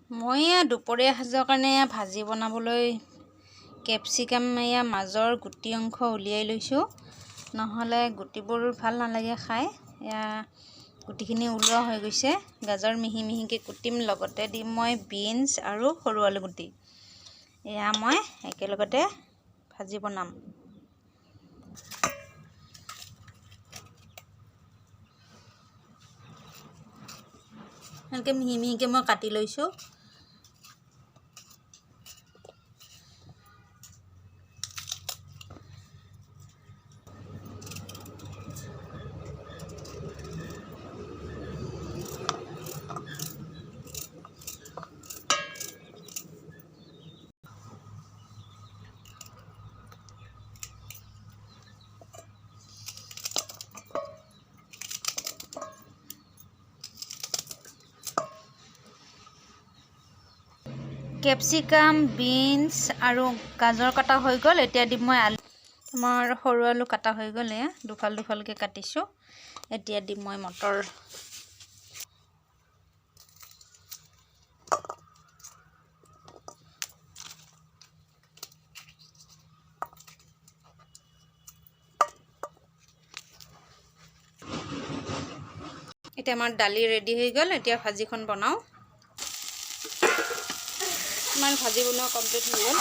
মই দুপৰীয়া সাজৰ কাৰণে ভাজি বনাবলৈ কেপচিকাম মাজৰ গুটি অংশ উলিয়াই লৈছোঁ, নহ'লে গুটিবোৰ ভাল নালাগে খাই। গুটিখিনি ওলোৱা হৈ গৈছে। গাজৰ মিহি মিহিকৈ কুটিম, লগতে দিম মই বিনছ আৰু সৰু আলু গুটি। মই একেলগতে ভাজি বনাম। এনেকৈ মিহি মিহিকৈ মই কাটি লৈছোঁ। কেপচিকাম, বিনছ আৰু গাজৰ কটা হৈ গ'ল। এতিয়া দিম মই আলু। আমাৰ সৰু আলু কাটা হৈ গ'ল, দুফাল দুফালকৈ কাটিছোঁ। এতিয়া দিম মই মটৰ। এতিয়া আমাৰ দালি ৰেডি হৈ গ'ল। এতিয়া ভাজিখন বনাওঁ। আমাৰ ভাজি বনোৱা কমপ্লিট হৈ গ'ল।